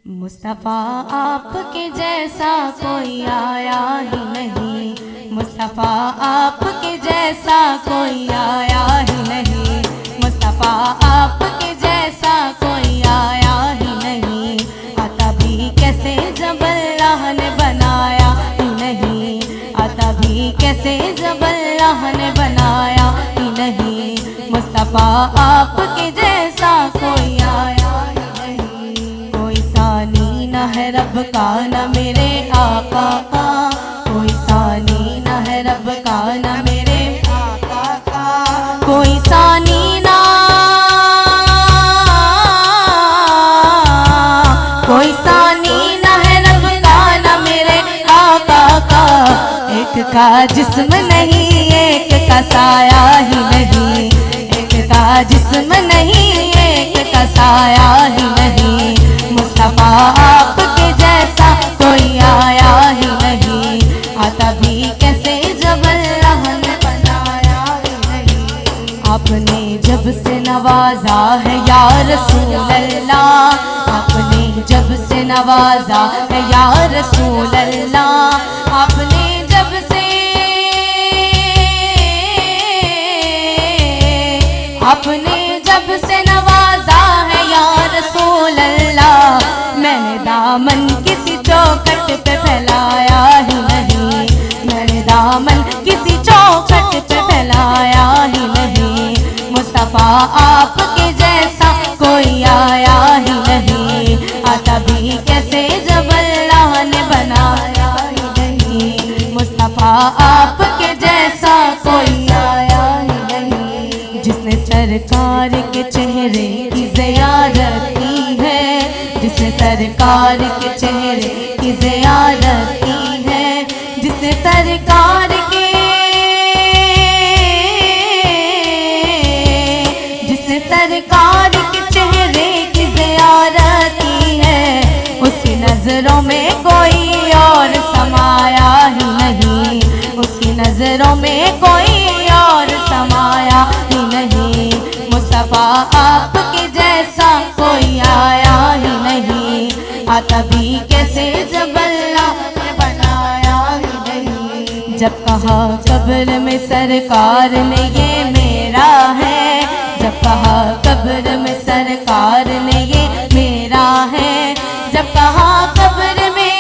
मुस्तफ़ा आपके जैसा कोई आया ही नहीं, मुस्तफ़ा आपके जैसा कोई आया ही नहीं, मुस्तफ़ा आपके जैसा कोई आया ही नहीं। आता भी कैसे जब अल्लाह ने बनाया ही नहीं, आता भी कैसे जब अल्लाह ने बनाया ही नहीं, मुस्तफ़ा आपके जैसा कोई आया ही नहीं। कोई सानी न है रब का न मेरे आका का, कोई सानी न है रब का न मेरे आका का, कोई सानी ना, कोई सानी न है रब का न मेरे आका का। एक का जिस्म नहीं एक का साया ही नहीं, एक का जिस्म नहीं एक का साया ही नहीं, मुस्तफ़ा आपके जैसा कोई आया ही नहीं। आता भी कैसे जब अल्लाह ने बनाया ही नहीं। आपने जब से नवाजा है या रसूल अल्लाह, आपने जब से नवाजा है या रसूल अल्लाह, आपने जब से, आपने जब से नवाजा है या रसूल अल्लाह। मैंने दामन किसी चौखट पे फैलाया ही नहीं, मैंने दामन किसी चौखट पे फैलाया ही नहीं, मुस्तफ़ा आपके जैसा कोई आया ही नहीं। आता भी कैसे जब अल्लाह ने बनाया ही नहीं, मुस्तफ़ा आपके जैसा कोई आया ही नहीं। जिसने सरकार के चेहरे की ज़ियारत की है, जिसने सरकार के चेहरे की ज़ियारत की है, जिसने सरकार के, जिसने सरकार के चेहरे की ज़ियारत की है, उसकी नज़रों में कोई और समाया ही नहीं, उसकी नज़रों में कोई और समाया ही नहीं, मुस्तफ़ा आपके जैसा कोई आया ही नहीं। आता भी कैसे जब अल्लाह ने बनाया ही नहीं। जब कहा कब्र में सरकार ने ये मेरा है, जब कहा कब्र में सरकार ने ये मेरा है, जब कहा कब्र में,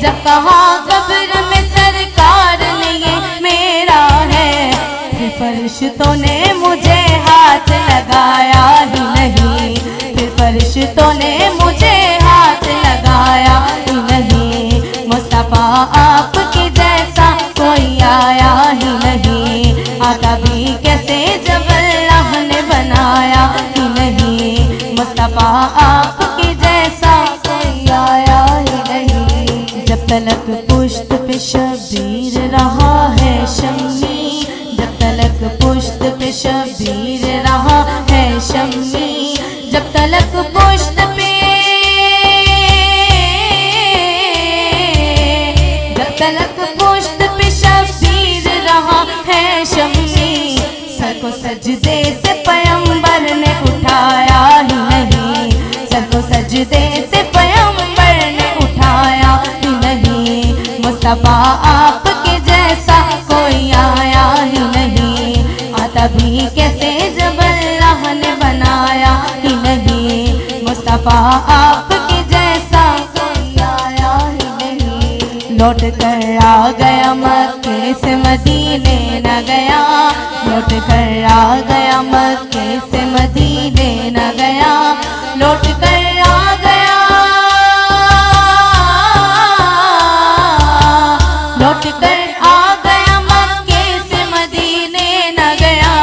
जब कहा कब्र में सरकार ने ये मेरा है, फिर फरिश्तों ने मुझे हाथ लगाया ही नहीं, फिर फरिश्तों ने मुझे हाथ लगाया ही नहीं, मुस्तफ़ा आपके जैसा कोई आया ही नहीं। आता भी कैसे जब अल्लाह ने बनाया ही नहीं, मुस्तफ़ा आपके जैसा कोई आया ही नहीं। जब तलक पुश्त पे शबीर रहा है शम्मी, जब तलक पुश्त पे शबीर रहा है शम्मी, जब तलक पुश्त पे, जब तलक पुश्त पे शबीर रहा है शम्मी, सर को सजदे से पैगंबर ने उठाया ही नहीं, सर को सजदे से पैगंबर ने उठाया ही नहीं, मुस्तफ़ा आपके जैसा कोई आया ही नहीं। आता भी कैसे जब अल्लाह ने बनाया ही नहीं, मुस्तफ़ा आपके जैसा कोई आया ही नहीं। लौट कर आ गया मक्के से मदीने न गया, लौट कर आ गया मक्के से मदीने न गया, लौट कर आ गया, लौट कर आ गया मक्के से मदीने न गया।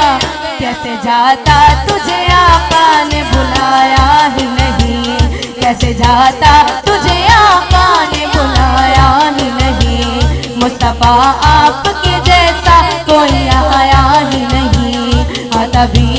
कैसे जाता तुझे आका ने बुलाया ही नहीं, कैसे जाता तुझे आका ने बुलाया ही नहीं, मुस्तफ़ा आपके जैसा कोई आया ही नहीं। आता भी